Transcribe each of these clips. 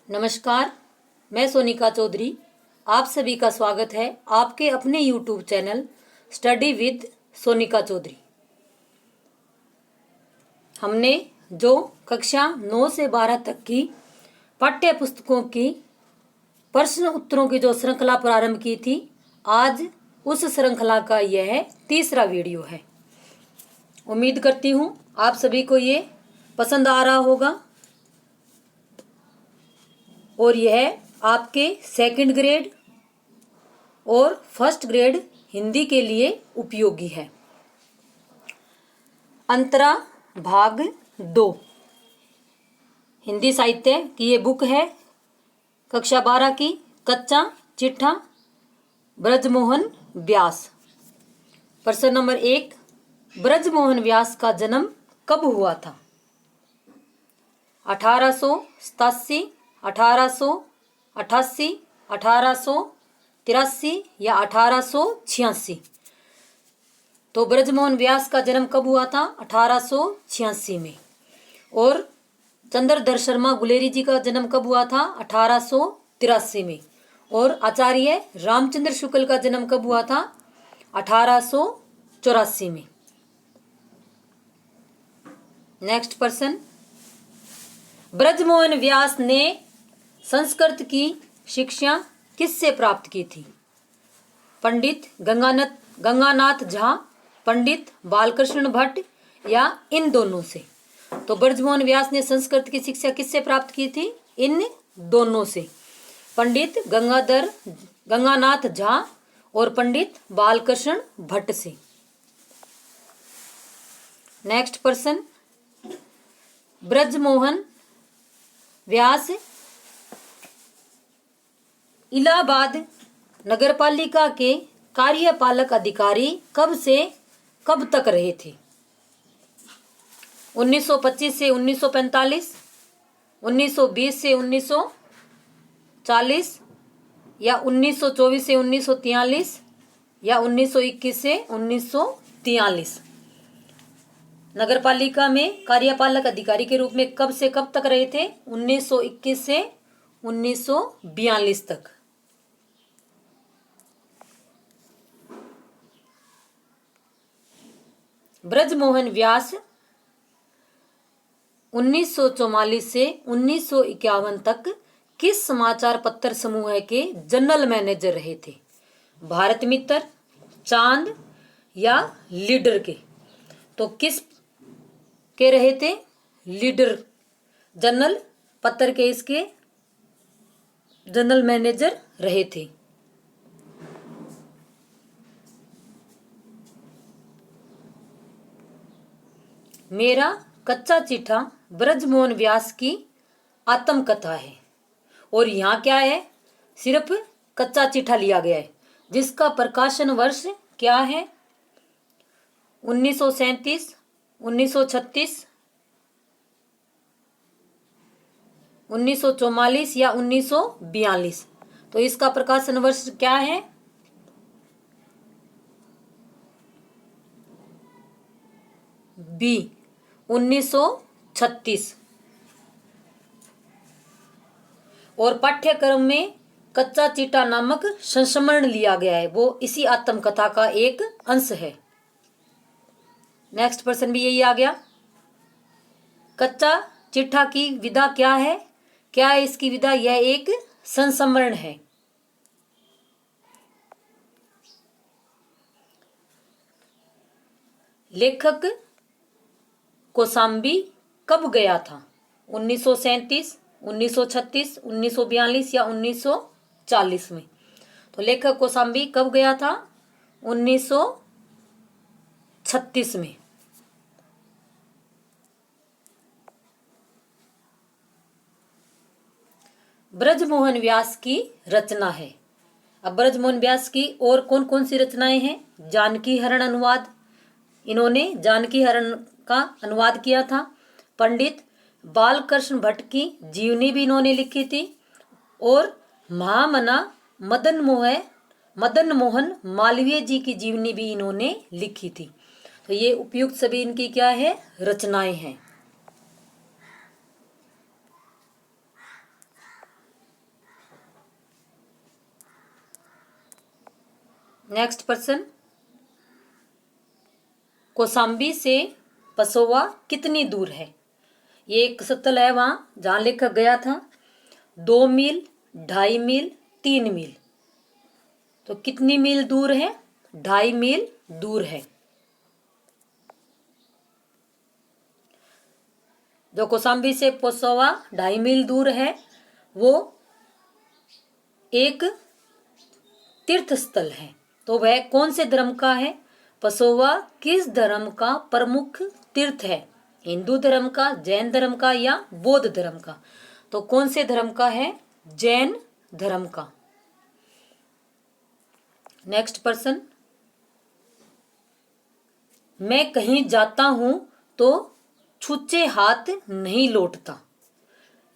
नमस्कार, मैं सोनिका चौधरी। आप सभी का स्वागत है आपके अपने YouTube channel study with Sonika Chaudhary. हमने जो कक्षा 9 से 12 तक की पाठ्य पुस्तकों की प्रश्न उत्तरों की जो श्रृंखला प्रारंभ की थी, आज उस श्रृंखला का यह तीसरा वीडियो है। उम्मीद करती हूँ आप सभी को ये पसंद आ रहा होगा और यह आपके सेकंड ग्रेड और फर्स्ट ग्रेड हिंदी के लिए उपयोगी है। अंतरा भाग 2 हिंदी साहित्य की ये बुक है, कक्षा 12 की, कच्चा चिट्ठा, ब्रजमोहन व्यास। प्रश्न नंबर 1, ब्रजमोहन व्यास का जन्म कब हुआ था? 1887, 1888, 1883 या 1886? तो ब्रजमोहन व्यास का जन्म कब हुआ था? 1886 में। और चंद्रधर शर्मा गुलेरी जी का जन्म कब हुआ था? 1883 में। और आचार्य रामचंद्र शुक्ल का जन्म कब हुआ था? 1884 में। नेक्स्ट प्रश्न, ब्रजमोहन व्यास ने संस्कृत की शिक्षा किससे प्राप्त की थी? पंडित गंगानाथ झा, पंडित बालकृष्ण भट्ट या इन दोनों से? तो ब्रजमोहन व्यास ने संस्कृत की शिक्षा किससे प्राप्त की थी? इन दोनों से, पंडित गंगानाथ झा और पंडित बालकृष्ण भट्ट से। नेक्स्ट प्रश्न, ब्रजमोहन व्यास इलाहाबाद नगरपालिका के कार्यपालक अधिकारी कब से कब तक रहे थे? 1925 से 1945, 1920 से 1940 या 1924 से 1943 या 1921 से 1943? नगरपालिका में कार्यपालक अधिकारी के रूप में कब से कब तक रहे थे? 1921 से 1942 तक। ब्रजमोहन व्यास 1944 से 1951 तक किस समाचार पत्र समूह के जनरल मैनेजर रहे थे? भारत मित्र, चांद या लीडर के? तो किस के रहे थे? लीडर जनरल पत्र के इसके जनरल मैनेजर रहे थे। मेरा कच्चा चिट्ठा ब्रजमोहन व्यास की आत्मकथा है। और यहाँ क्या है? सिर्फ कच्चा चिट्ठा लिया गया है, जिसका प्रकाशन वर्ष क्या है? 1937, 1936, 1944 या 1942? तो इसका प्रकाशन वर्ष क्या है? बी, 1936। और पाठ्यक्रम में कच्चा चिट्ठा नामक संस्मरण लिया गया है, वो इसी आत्मकथा का एक अंश है। नेक्स्ट प्रश्न भी यही आ गया। कच्चा चिट्ठा की विधा क्या है? क्या है इसकी विधा? यह एक संस्मरण है। लेखक कौशाम्बी कब गया था? 1937, 1936, 1942 या 1940 में? तो लेखक कौशाम्बी कब गया था? 1936 में। ब्रजमोहन व्यास की रचना है। अब ब्रजमोहन व्यास की और कौन कौन सी रचनाएं हैं? जानकी हरण अनुवाद, इन्होंने जानकी हरण का अनुवाद किया था। पंडित बालकृष्ण भट्ट की जीवनी भी इन्होंने लिखी थी। और महामना मदन मोहन मालवीय जी की जीवनी भी इन्होंने लिखी थी। तो ये उपयुक्त सभी इनकी क्या है? रचनाएं हैं। नेक्स्ट पर्सन, कौशाम्बी से पसोवा कितनी दूर है? ये एक स्थल है वहाँ जहाँ लेखक गया था। 2 मील, 2.5 मील, 3 मील। तो कितनी मील दूर है? 2.5 मील दूर है। जो कौशाम्बी से पसोवा 2.5 मील दूर है वो एक तीर्थ स्थल है। तो वह कौन से धर्म का है? पसोवा किस धर्म का प्रमुख तीर्थ है? हिंदू धर्म का, जैन धर्म का या बौद्ध धर्म का? तो कौन से धर्म का है? जैन धर्म का। नेक्स्ट पर्सन, मैं कहीं जाता हूं तो छूचे हाथ नहीं लौटता।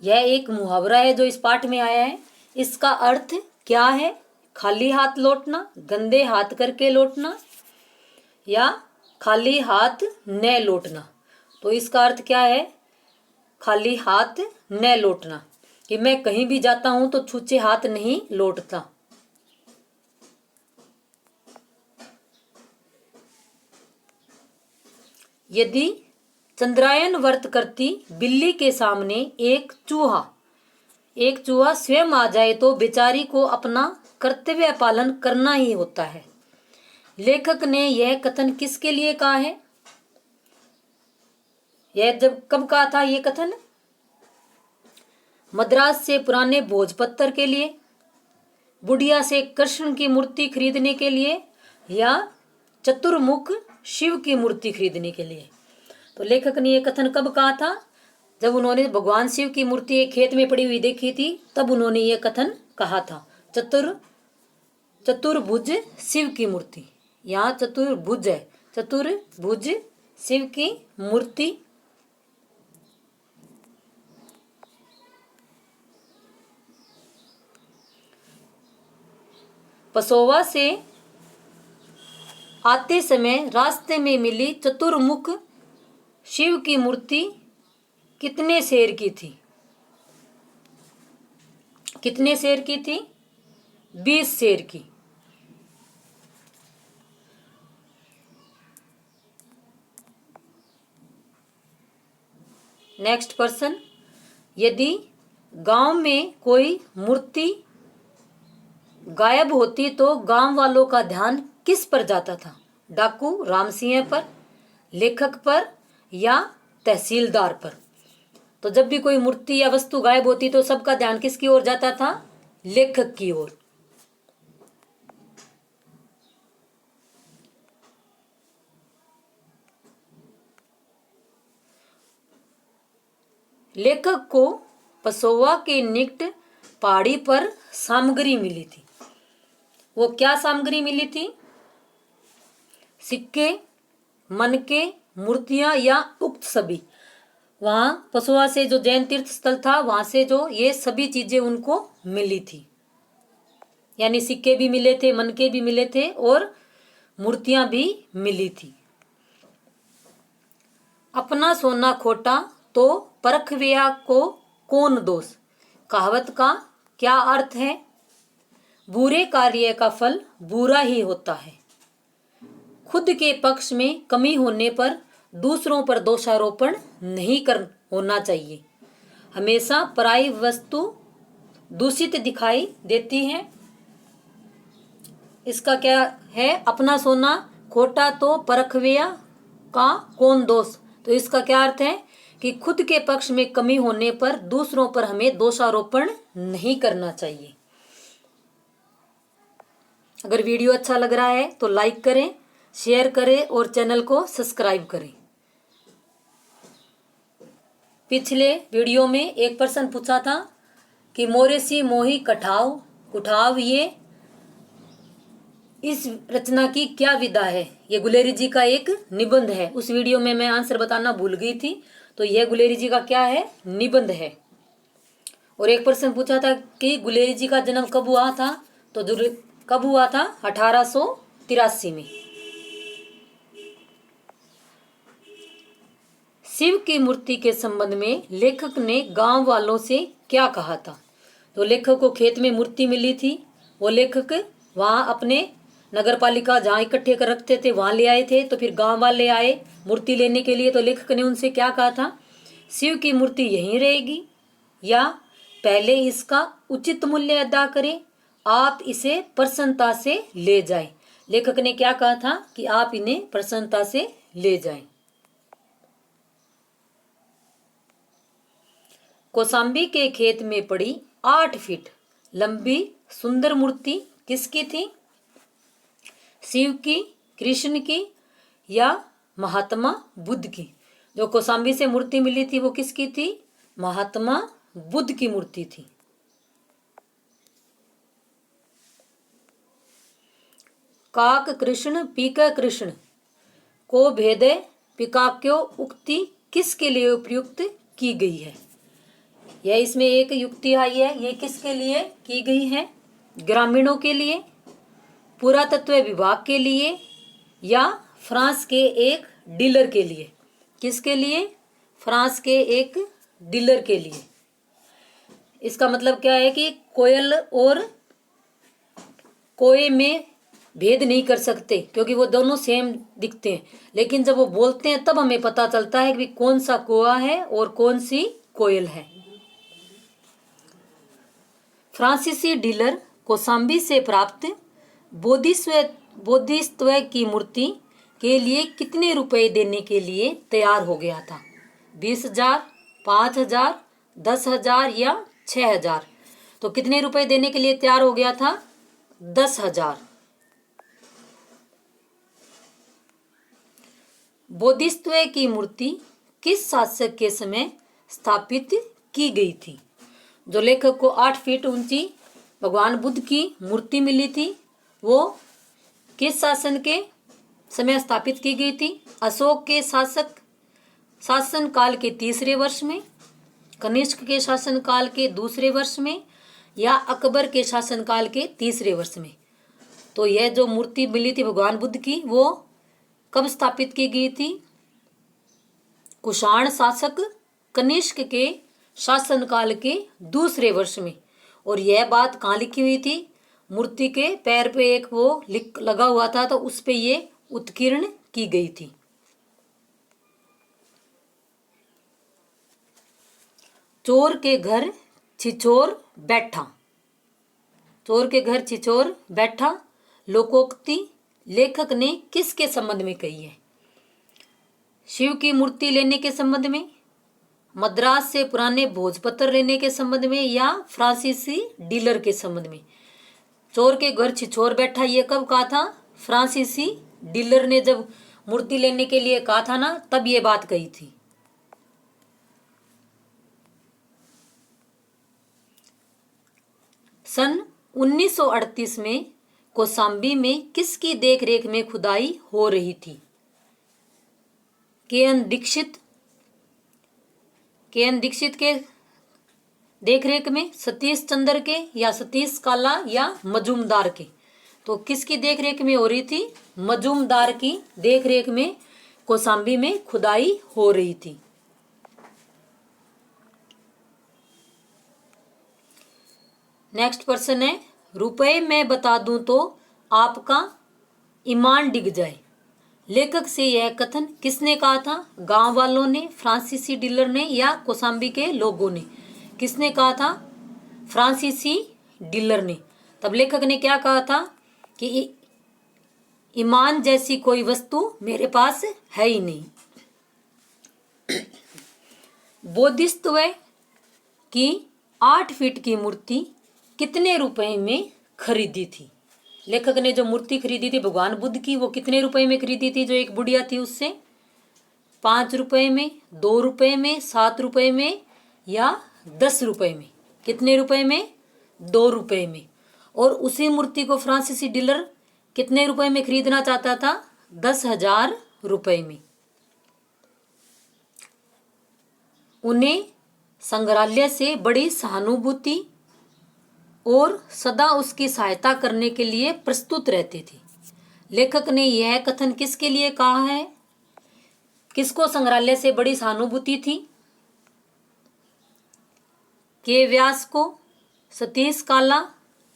यह एक मुहावरा है जो इस पाठ में आया है। इसका अर्थ क्या है? खाली हाथ लौटना, गंदे हाथ करके लौटना या खाली हाथ न लौटना। तो इसका अर्थ क्या है? खाली हाथ न लौटना, कि मैं कहीं भी जाता हूं तो छूचे हाथ नहीं लौटता। यदि चंद्रायन व्रत करती बिल्ली के सामने एक चूहा स्वयं आ जाए तो बेचारी को अपना कर्तव्य पालन करना ही होता है। लेखक ने यह कथन किसके लिए कहा है? यह कब कहा था ये कथन? मद्रास से पुराने भोजपत्र के लिए, बुढ़िया से कृष्ण की मूर्ति खरीदने के लिए या चतुर्मुख शिव की मूर्ति खरीदने के लिए? तो लेखक ने ये कथन कब कहा था? जब उन्होंने भगवान शिव की मूर्ति एक खेत में पड़ी हुई देखी थी, तब उन्होंने ये कथन कहा था। चतुर्भुज शिव की मूर्ति, यहाँ चतुर्भुज है, चतुर्भुज शिव की मूर्ति। पसोवा से आते समय रास्ते में मिली चतुर्मुख शिव की मूर्ति कितने शेर की थी? कितने शेर की थी? 20 शेर की। नेक्स्ट पर्सन, यदि गांव में कोई मूर्ति गायब होती तो गांव वालों का ध्यान किस पर जाता था? डाकू रामसिंह पर, लेखक पर या तहसीलदार पर? तो जब भी कोई मूर्ति या वस्तु गायब होती तो सबका ध्यान किसकी ओर जाता था? लेखक की ओर। लेखक को पसोवा के निकट पहाड़ी पर सामग्री मिली थी। वो क्या सामग्री मिली थी? सिक्के, मनके, मूर्तियां या उक्त सभी? वहां पसोवा से जो जैन तीर्थ स्थल था वहां से जो ये सभी चीजें उनको मिली थी, यानी सिक्के भी मिले थे, मनके भी मिले थे और मूर्तियां भी मिली थी। अपना सोना खोटा तो परखविया को कौन दोष? कहावत का क्या अर्थ है? बुरे कार्य का फल बुरा ही होता है। खुद के पक्ष में कमी होने पर दूसरों पर दोषारोपण नहीं होना चाहिए। हमेशा पराई वस्तु दूषित दिखाई देती है। इसका क्या है? अपना सोना खोटा तो परखविया का कौन दोष? तो इसका क्या अर्थ है कि खुद के पक्ष में कमी होने पर दूसरों पर हमें दोषारोपण नहीं करना चाहिए। अगर वीडियो अच्छा लग रहा है तो लाइक करें, शेयर करें और चैनल को सब्सक्राइब करें। पिछले वीडियो में एक प्रश्न पूछा था कि मोरेसी मोही कुठाव ये इस रचना की क्या विधा है? ये गुलेरी जी का एक निबंध है। उस वीडियो में मैं आंसर बताना भूल गई थी। तो यह गुलेरी जी का क्या है? निबंध है। और एक प्रश्न पूछा था कि गुलेरी जी का जन्म कब हुआ था? तो कब हुआ था? 1883 में। शिव की मूर्ति के संबंध में लेखक ने गांव वालों से क्या कहा था? तो लेखक को खेत में मूर्ति मिली थी। वो लेखक वहां अपने नगर पालिका जहाँ इकट्ठे कर रखते थे वहाँ ले आए थे। तो फिर गांव वाले आए मूर्ति लेने के लिए, तो लेखक ने उनसे क्या कहा था, शिव की मूर्ति यहीं रहेगी या पहले इसका उचित मूल्य अदा करें, आप इसे प्रसन्नता से ले जाएं। लेखक ने क्या कहा था कि आप इन्हें प्रसन्नता से ले जाएं। कौशाम्बी के खेत में पड़ी 8 फीट लंबी सुंदर मूर्ति किसकी थी? शिव की, कृष्ण की या महात्मा बुद्ध की? जो कौशाम्बी से मूर्ति मिली थी वो किसकी थी? महात्मा बुद्ध की मूर्ति थी। काक कृष्ण पीक कृष्ण को भेदे पिकाक्यो उक्ति किसके लिए उपयुक्त की गई है? यह इसमें एक युक्ति आई है, ये किसके लिए की गई है? ग्रामीणों के लिए, पुरातत्व विभाग के लिए या फ्रांस के एक डीलर के लिए? किसके लिए? फ्रांस के एक डीलर के लिए। इसका मतलब क्या है कि कोयल और कोए में भेद नहीं कर सकते क्योंकि वो दोनों सेम दिखते हैं, लेकिन जब वो बोलते हैं तब हमें पता चलता है कि कौन सा कोआ है और कौन सी कोयल है। फ्रांसीसी डीलर कौशाम्बी से प्राप्त बोधिसत्व की मूर्ति के लिए कितने रुपए देने के लिए तैयार हो गया था? 20,000, 5,000, 10,000 या 6,000? तो कितने रुपए देने के लिए तैयार हो गया था? 10,000। बोधिसत्व की मूर्ति किस शासक के समय स्थापित की गई थी? जो लेखक को 8 फीट ऊंची भगवान बुद्ध की मूर्ति मिली थी वो किस शासन के समय स्थापित की गई थी? अशोक के शासन काल के 3रे वर्ष में, कनिष्क के शासन काल के 2रे वर्ष में या अकबर के शासन काल के 3रे वर्ष में? तो यह जो मूर्ति मिली थी भगवान बुद्ध की वो कब स्थापित की गई थी? कुषाण शासक कनिष्क के शासन काल के 2रे वर्ष में। और यह बात कहाँ लिखी हुई थी? मूर्ति के पैर पे एक वो लगा हुआ था तो उस पे ये उत्कीर्ण की गई थी। चोर के घर छिछोर बैठा, चोर के घर छिछोर बैठा लोकोक्ति लेखक ने किसके संबंध में कही है? शिव की मूर्ति लेने के संबंध में, मद्रास से पुराने भोजपत्र लेने के संबंध में या फ्रांसीसी डीलर के संबंध में? चोर के घर छिछोर बैठा ये कब कहा था? फ्रांसीसी डीलर ने जब मूर्ति लेने के लिए कहा था ना, तब ये बात कही थी। सन 1938 में कौशाम्बी में किसकी देखरेख में खुदाई हो रही थी? के.एन. दीक्षित के देखरेख में, सतीश चंद्र के या सतीश काला या मजूमदार के? तो किसकी देखरेख में हो रही थी? मजूमदार की देखरेख में कौशाम्बी में खुदाई हो रही थी। नेक्स्ट प्रश्न है, रुपए में बता दूं तो आपका ईमान डिग जाए। लेखक से यह कथन किसने कहा था? गांव वालों ने, फ्रांसीसी डीलर ने या कौशाम्बी के लोगों ने? किसने कहा था? फ्रांसीसी डीलर ने। तब लेखक ने क्या कहा था कि ईमान जैसी कोई वस्तु मेरे पास है ही नहीं। बोधिसत्व की 8 फीट की मूर्ति कितने रुपए में खरीदी थी? लेखक ने जो मूर्ति खरीदी थी भगवान बुद्ध की वो कितने रुपए में खरीदी थी? जो एक बुढ़िया थी उससे 5 रुपए में, 2 रुपए में, 7 रुपए में या 10 रुपए में? कितने रुपए में? 2 रुपए में। और उसी मूर्ति को फ्रांसीसी डीलर कितने रुपए में खरीदना चाहता था? 10,000 रुपए में। उन्हें संग्रहालय से बड़ी सहानुभूति और सदा उसकी सहायता करने के लिए प्रस्तुत रहते थे। लेखक ने यह कथन किसके लिए कहा है? किसको संग्रहालय से बड़ी सहानुभूति थी? के व्यास को, सतीश काला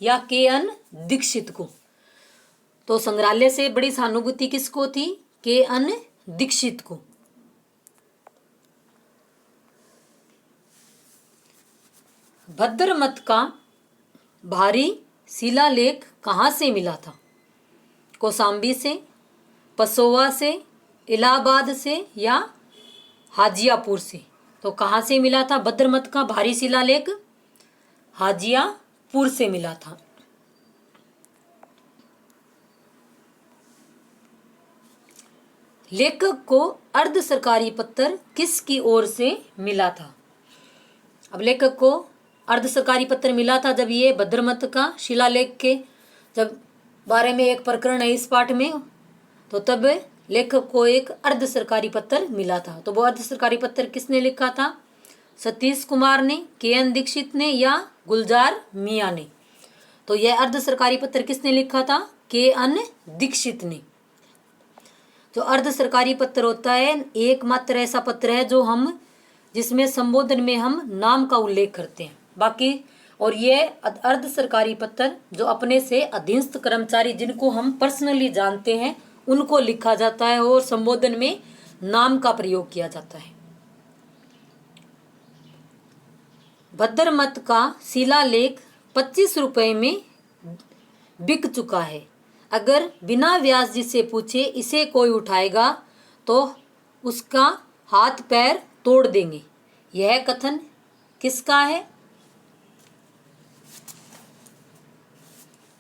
या के.एन. दीक्षित को? तो संग्रहालय से बड़ी सहानुभूति किसको थी? के.एन. दीक्षित को। भद्रमत का भारी शिलालेख कहाँ से मिला था? कौशाम्बी से, पसोवा से, इलाहाबाद से या हाजियापुर से? तो कहाँ से मिला था भद्रमत का भारी शिलालेख? हाजियापुर से मिला था। लेखक को अर्ध सरकारी पत्र किसकी ओर से मिला था? अब लेखक को अर्ध सरकारी पत्र मिला था जब ये भद्रमत का शिलालेख के जब बारे में एक प्रकरण है इस पाठ में, तो तब लेखक को एक अर्ध सरकारी पत्र मिला था। तो वो अर्ध सरकारी पत्र किसने लिखा था? सतीश कुमार ने, के.एन. दीक्षित ने या गुलजार मियाँ ने? तो यह अर्ध सरकारी पत्र किसने लिखा था? के.एन. दीक्षित ने। जो अर्ध सरकारी पत्र होता है एकमात्र ऐसा पत्र है जो हम जिसमें संबोधन में हम नाम का उल्लेख करते हैं। बाकी और ये अर्ध सरकारी पत्र जो अपने से अधीनस्थ कर्मचारी जिनको हम पर्सनली जानते हैं उनको लिखा जाता है और संबोधन में नाम का प्रयोग किया जाता है। भद्रमत का शिलालेख 25 रुपए में बिक चुका है। अगर बिना व्यास जी से पूछे इसे कोई उठाएगा तो उसका हाथ पैर तोड़ देंगे। यह कथन किसका है?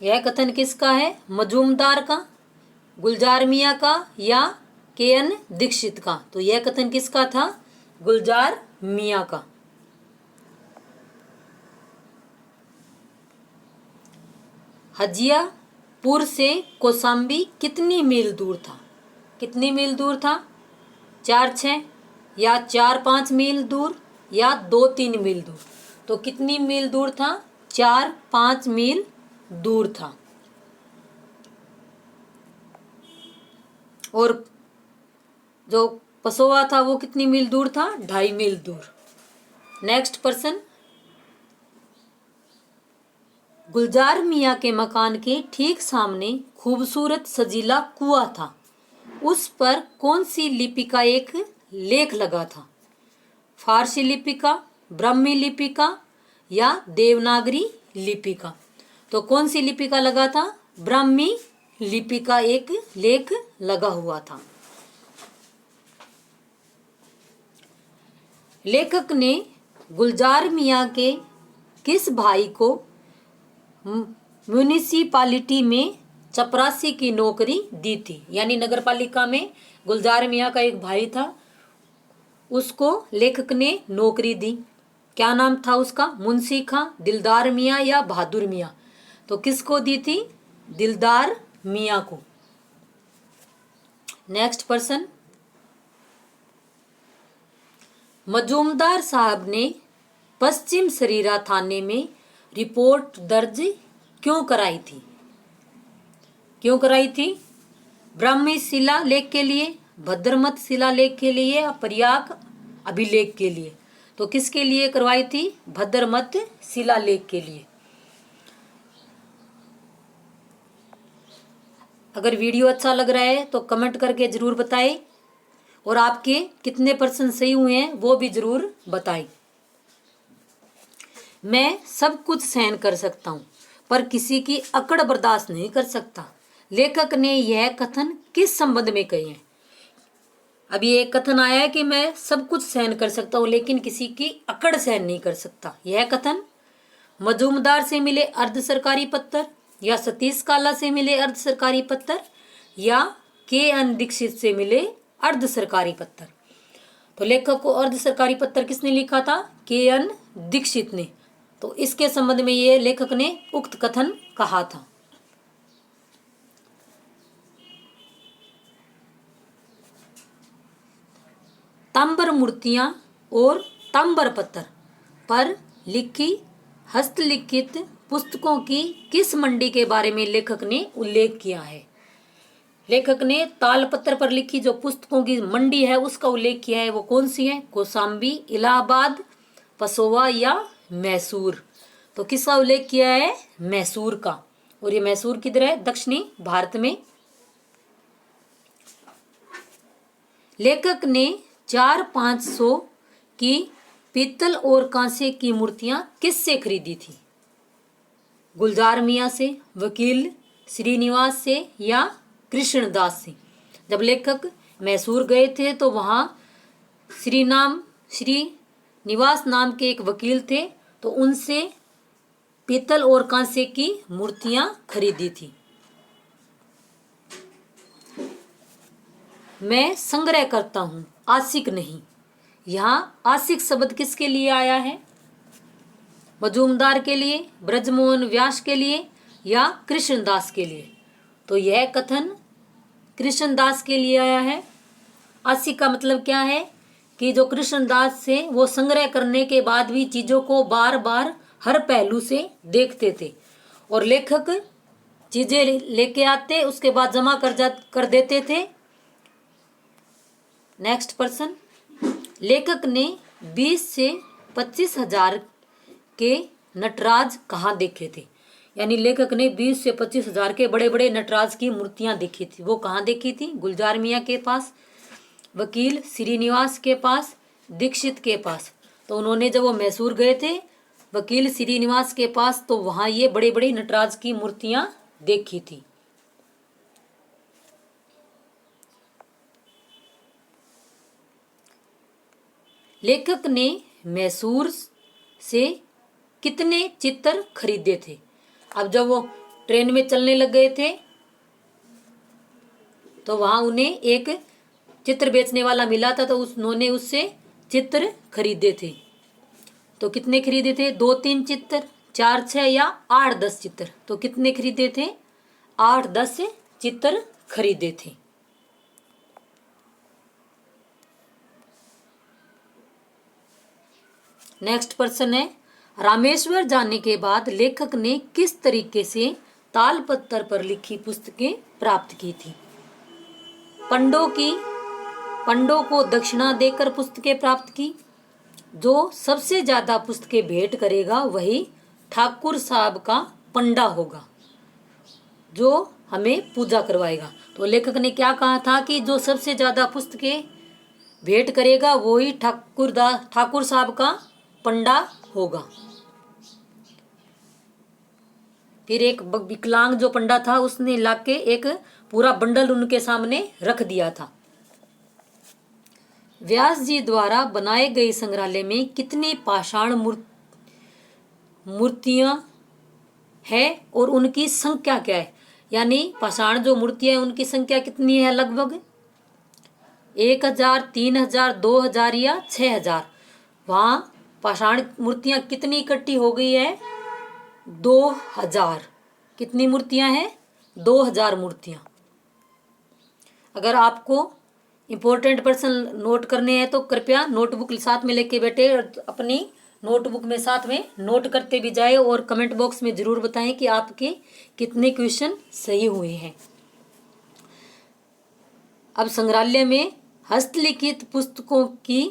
यह कथन किसका है? मजूमदार का, गुलजार मियाँ का या के.एन. दीक्षित का? तो यह कथन किसका था? गुलजार मियाँ का। हाजियापुर से कौशाम्बी कितनी मील दूर था? कितनी मील दूर था? 4-6 या 4-5 मील दूर या 2-3 मील दूर? तो कितनी मील दूर था? 4-5 मील दूर था। और जो पसोवा था वो कितनी मील दूर था? 2.5 मील दूर। नेक्स्ट पर्सन, गुलजार मियाँ के मकान के ठीक सामने खूबसूरत सजीला कुआं था। उस पर कौन सी लिपि का एक लेख लगा था? फारसी लिपि का, ब्राह्मी लिपि का या देवनागरी लिपि का? तो कौन सी लिपि का लगा था? ब्राह्मी लिपि का एक लेख लगा हुआ था। लेखक ने गुलजार मियाँ के किस भाई को म्यूनिसिपालिटी में चपरासी की नौकरी दी थी? यानी नगर पालिका में गुलजार मियाँ का एक भाई था, उसको लेखक ने नौकरी दी। क्या नाम था उसका? मुंशी खां, दिलदार मियाँ या बहादुर मियाँ? तो किसको दी थी? दिलदार मियाँ को। नेक्स्ट पर्सन, मजूमदार साहब ने पश्चिम सरीरा थाने में रिपोर्ट दर्ज क्यों कराई थी? क्यों कराई थी? ब्राह्मी शिलालेख के लिए, भद्रमत शिलालेख के लिए या प्रयाग अभिलेख के लिए? तो किसके लिए करवाई थी? भद्रमत शिलालेख के लिए। अगर वीडियो अच्छा लग रहा है तो कमेंट करके जरूर बताएं और आपके कितने % सही हुए हैं वो भी जरूर बताएं। मैं सब कुछ सहन कर सकता हूँ पर किसी की अकड़ बर्दाश्त नहीं कर सकता। लेखक ने यह कथन किस संबंध में कहे हैं? अभी एक कथन आया है कि मैं सब कुछ सहन कर सकता हूँ लेकिन किसी की अकड़ सहन नहीं कर सकता। यह कथन मजूमदार से मिले अर्ध सरकारी पत्र या सतीश काला से मिले अर्ध सरकारी पत्र या के.एन. दीक्षित से मिले अर्ध सरकारी पत्र? तो लेखक को अर्ध सरकारी पत्र किसने लिखा था? के.एन. दीक्षित ने। तो इसके संबंध में ये लेखक ने उक्त कथन कहा था। ताम्र मूर्तियां और ताम्र पत्थर पर लिखी हस्तलिखित पुस्तकों की किस मंडी के बारे में लेखक ने उल्लेख किया है? लेखक ने तालपत्र पर लिखी जो पुस्तकों की मंडी है उसका उल्लेख किया है। वो कौन सी है? कौशाम्बी, इलाहाबाद, पसोवा या मैसूर? तो किसका उल्लेख किया है? मैसूर का। और ये मैसूर किधर है? दक्षिणी भारत में। लेखक ने 400-500 की पीतल और कांसे की मूर्तियां किससे खरीदी थी? गुलजार मियाँ से, वकील श्रीनिवास से या कृष्णदास से? जब लेखक मैसूर गए थे तो वहाँ श्रीनिवास नाम के एक वकील थे, तो उनसे पीतल और कांसे की मूर्तियां खरीदी थी। मैं संग्रह करता हूँ, आशिक नहीं। यहाँ आशिक शब्द किसके लिए आया है? मजूमदार के लिए, ब्रजमोहन व्यास के लिए या कृष्णदास के लिए? तो यह कथन कृष्णदास के लिए आया है। आशिक का मतलब क्या है कि जो कृष्णदास से वो संग्रह करने के बाद भी चीज़ों को बार बार हर पहलू से देखते थे, और लेखक चीज़ें लेके आते, उसके बाद जमा कर देते थे। नेक्स्ट पर्सन, लेखक ने 20 से 25 हजार के नटराज कहाँ देखे थे? यानी लेखक ने 20 से 25 हजार के बड़े बड़े नटराज की मूर्तियां देखी थी। वो कहाँ देखी थी? गुलजार मियाँ के पास, वकील श्रीनिवास के पास, दीक्षित के पास। तो उन्होंने जब वो मैसूर गए थे वकील श्रीनिवास के पास, तो वहाँ ये बड़े बड़े नटराज की मूर्तियां देखी थी। लेखक ने मैसूर से कितने चित्र खरीदे थे? अब जब वो ट्रेन में चलने लग गए थे तो वहाँ उन्हें एक चित्र बेचने वाला मिला था, तो उन्होंने उससे चित्र खरीदे थे। तो कितने खरीदे थे? 2-3 चित्र, 4-6 या 8-10 चित्र? तो कितने खरीदे थे? 8-10 चित्र खरीदे थे। नेक्स्ट पर्सन है, रामेश्वर जाने के बाद लेखक ने किस तरीके से तालपत्र पर लिखी पुस्तकें प्राप्त की थी? पंडों को दक्षिणा देकर पुस्तकें प्राप्त की। जो सबसे ज्यादा पुस्तकें भेंट करेगा वही ठाकुर साहब का पंडा होगा, जो हमें पूजा करवाएगा। तो लेखक ने क्या कहा था कि जो सबसे ज्यादा पुस्तकें भेंट करेगा वही ठाकुर साहब का पंडा होगा। फिर एक विकलांग जो पंडा था उसने लाके एक पूरा बंडल उनके सामने रख दिया था। व्यास जी द्वारा बनाए गए संग्रहालय में कितनी पाषाण मूर्तियां है और उनकी संख्या क्या है? यानी पाषाण जो मूर्तियां हैं उनकी संख्या कितनी है? लगभग 1000, 3000, 2000 या 6000। वहाँ पाषाण मूर्तियां कितनी इकट्ठी हो गई है? 2000। कितनी मूर्तियां हैं? 2000 मूर्तियां। अगर आपको इम्पोर्टेंट पर्सन नोट करने हैं तो कृपया नोटबुक साथ में लेके बैठे और अपनी नोटबुक में साथ में नोट करते भी जाए, और कमेंट बॉक्स में जरूर बताएं कि आपके कितने क्वेश्चन सही हुए हैं। अब संग्रहालय में हस्तलिखित पुस्तकों की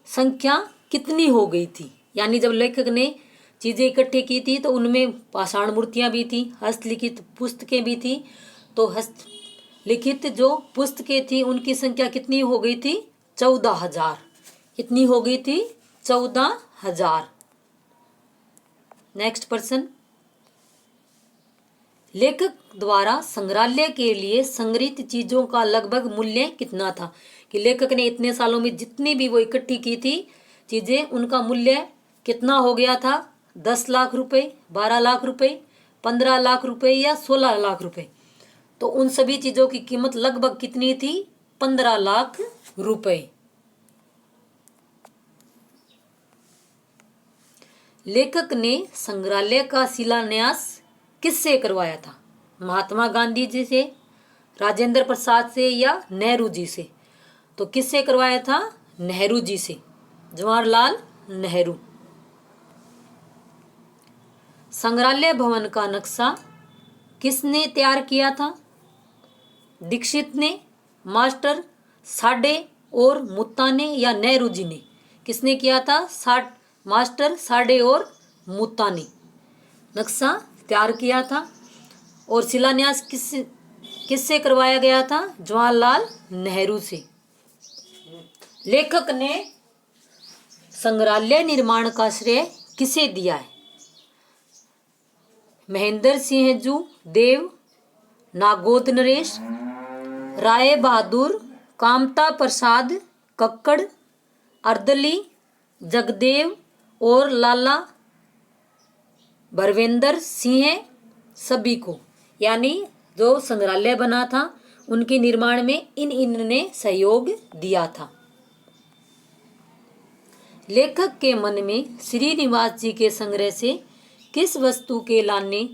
संख्या कितनी हो गई थी? यानी जब लेखक ने चीज़ें इकट्ठी की थी तो उनमें पाषाण मूर्तियां भी थी, हस्तलिखित पुस्तकें भी थी। तो हस्तलिखित जो पुस्तकें थी उनकी संख्या कितनी हो गई थी? 14,000। कितनी हो गई थी? 14,000। नेक्स्ट पर्सन, लेखक द्वारा संग्रहालय के लिए संग्रहित चीजों का लगभग मूल्य कितना था? कि लेखक ने इतने सालों में जितनी भी वो इकट्ठी की थी चीजें, उनका मूल्य कितना हो गया था? 10 लाख रुपए, 12 लाख रुपए, 15 लाख रुपए या 16 लाख रुपए? तो उन सभी चीजों की कीमत लगभग कितनी थी? 15 लाख रुपए। लेखक ने संग्रहालय का शिलान्यास किससे करवाया था? महात्मा गांधी जी से, राजेंद्र प्रसाद से या नेहरू जी से? तो किससे करवाया था? नेहरू जी से, जवाहरलाल नेहरू। संग्रहालय भवन का नक्शा किसने तैयार किया था? दीक्षित ने, मास्टर साडे और मुत्ता ने या नेहरू जी ने? किसने किया था? मास्टर साडे और मुत्ता ने नक्शा तैयार किया था। और शिलान्यास किससे करवाया गया था? जवाहरलाल नेहरू से। लेखक ने संग्रहालय निर्माण का श्रेय किसे दिया है? महेंद्र सिंह जू देव, नागोद नरेश, राय बहादुर, कामता प्रसाद कक्कड़, अर्दली जगदेव और लाला भरवेंद्र सिंह सभी को। यानी जो संग्रहालय बना था उनके निर्माण में इनने सहयोग दिया था। लेखक के मन में श्रीनिवास जी के संग्रह से किस वस्तु के लाने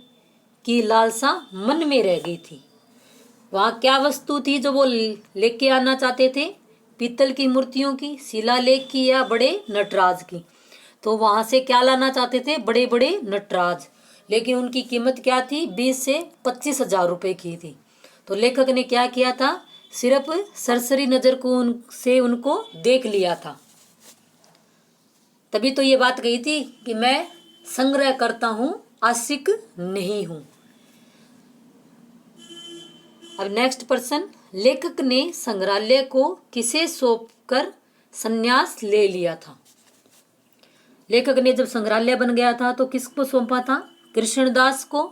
की लालसा मन में रह गई थी? वहाँ क्या वस्तु थी जो वो लेके आना चाहते थे? पीतल की मूर्तियों की, शिलालेख की या बड़े नटराज की? तो वहाँ से क्या लाना चाहते थे? बड़े बड़े नटराज। लेकिन उनकी कीमत क्या थी? 20 से 25 हजार रुपये की थी। तो लेखक ने क्या किया था? सिर्फ सरसरी नजर से उनको देख लिया था। तभी तो ये बात कही थी कि मैं संग्रह करता हूं, आशिक नहीं हूं। अब नेक्स्ट प्रश्न, लेखक ने संग्रहालय को किसे सौंपकर संन्यास ले लिया था? लेखक ने जब संग्रहालय बन गया था तो किसको सौंपा था? कृष्णदास को,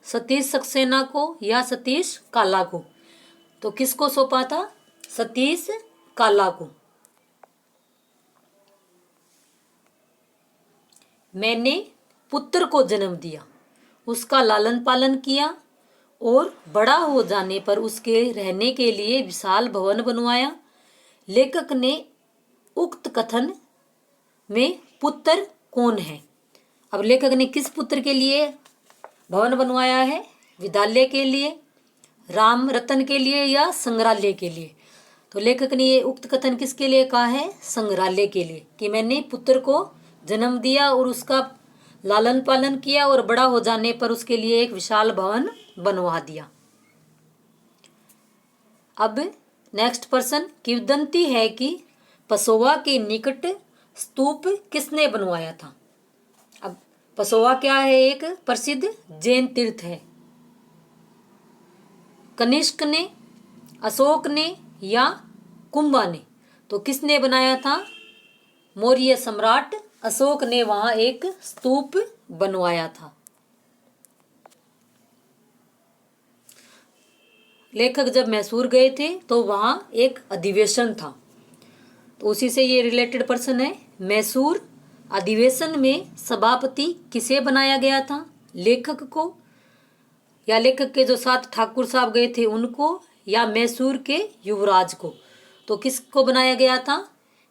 सतीश सक्सेना को या सतीश काला को? तो किसको सौंपा था? सतीश काला को। मैंने पुत्र को जन्म दिया, उसका लालन पालन किया और बड़ा हो जाने पर उसके रहने के लिए विशाल भवन बनवाया। लेखक ने उक्त कथन में पुत्र कौन है? अब लेखक ने किस पुत्र के लिए भवन बनवाया है? विद्यालय के लिए, राम रतन के लिए या संग्रहालय के लिए? तो लेखक ने ये उक्त कथन किसके लिए कहा है? संग्रहालय के लिए, कि मैंने पुत्र को जन्म दिया और उसका लालन पालन किया और बड़ा हो जाने पर उसके लिए एक विशाल भवन बनवा दिया। अब नेक्स्ट प्रश्न, किंवदंती है कि पसोवा के निकट स्तूप किसने बनवाया था? अब पसोवा क्या है? एक प्रसिद्ध जैन तीर्थ है। कनिष्क ने, अशोक ने या कुंभा ने? तो किसने बनाया था? मौर्य सम्राट अशोक ने वहां एक स्तूप बनवाया था। लेखक जब मैसूर गए थे तो वहां एक अधिवेशन था, तो उसी से ये रिलेटेड प्रश्न है। मैसूर अधिवेशन में सभापति किसे बनाया गया था? लेखक को, या लेखक के जो साथ ठाकुर साहब गए थे उनको, या मैसूर के युवराज को? तो किसको बनाया गया था?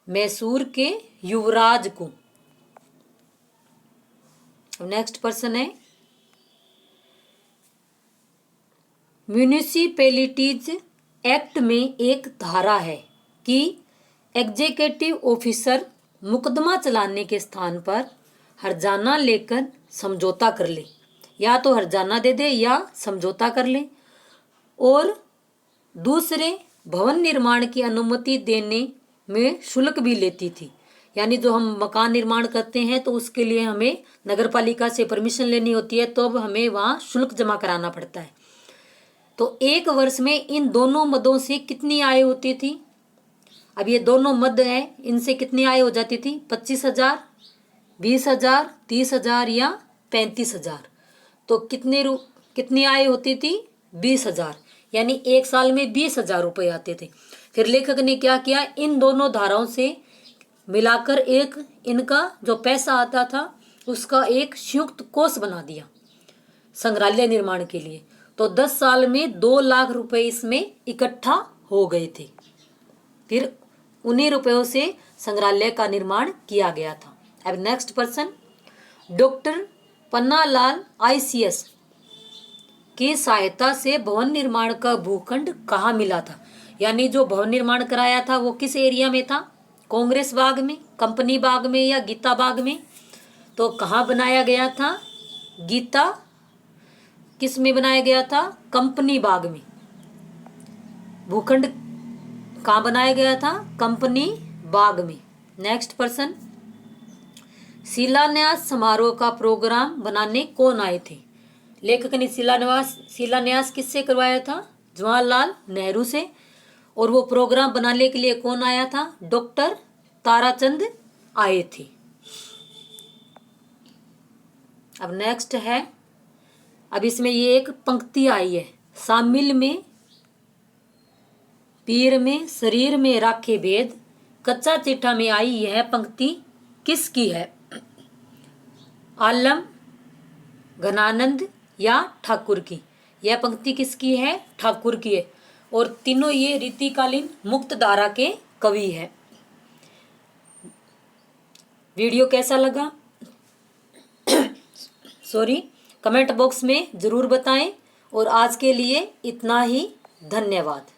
मैसूर के युवराज को। नेक्स्ट प्रश्न है, म्यूनिसिपैलिटीज एक्ट में एक धारा है कि एग्जीक्यूटिव ऑफिसर मुकदमा चलाने के स्थान पर हर्जाना लेकर समझौता कर ले, या तो हर्जाना दे दे या समझौता कर ले, और दूसरे भवन निर्माण की अनुमति देने में शुल्क भी लेती थी। यानी जो हम मकान निर्माण करते हैं तो उसके लिए हमें नगर पालिका से परमिशन लेनी होती है, तो अब हमें वहाँ शुल्क जमा कराना पड़ता है। तो एक वर्ष में इन दोनों मदों से कितनी आय होती थी? अब ये दोनों मद हैं, इनसे कितनी आय हो जाती थी? 25,000, 20,000, 30,000 या 35,000। तो कितनी आय होती थी? 20,000। यानी एक साल में 20,000 रुपये आते थे। फिर लेखक ने क्या किया? इन दोनों धाराओं से मिलाकर एक इनका जो पैसा आता था उसका एक संयुक्त कोष बना दिया संग्रहालय निर्माण के लिए। तो 10 साल में 2 लाख रुपए इसमें इकट्ठा हो गए थे। फिर उन्हीं रुपयों से संग्रहालय का निर्माण किया गया था। अब नेक्स्ट प्रश्न, डॉक्टर पन्नालाल ICS की सहायता से भवन निर्माण का भूखंड कहाँ मिला था? यानी जो भवन निर्माण कराया था वो किस एरिया में था? कांग्रेस बाग में, कंपनी बाग में या गीता बाग में? तो कहाँ बनाया गया था? गीता किस में बनाया गया था? कंपनी बाग में। भूखंड कहाँ बनाया गया था? कंपनी बाग में। नेक्स्ट प्रश्न, शिलान्यास समारोह का प्रोग्राम बनाने कौन आए थे? लेखक ने शिलान्यास किससे करवाया था? जवाहरलाल नेहरू से। और वो प्रोग्राम बनाने के लिए कौन आया था? डॉक्टर ताराचंद आए थे। अब नेक्स्ट है, अब इसमें ये एक पंक्ति आई है, शामिल में पीर में शरीर में राखे भेद, कच्चा चिट्ठा में आई यह पंक्ति किसकी है? आलम, घनानंद या ठाकुर की? यह पंक्ति किसकी है? ठाकुर की है। और तीनों ये रीतिकालीन मुक्त धारा के कवि है। वीडियो कैसा लगा सॉरी कमेंट बॉक्स में जरूर बताएं। और आज के लिए इतना ही, धन्यवाद।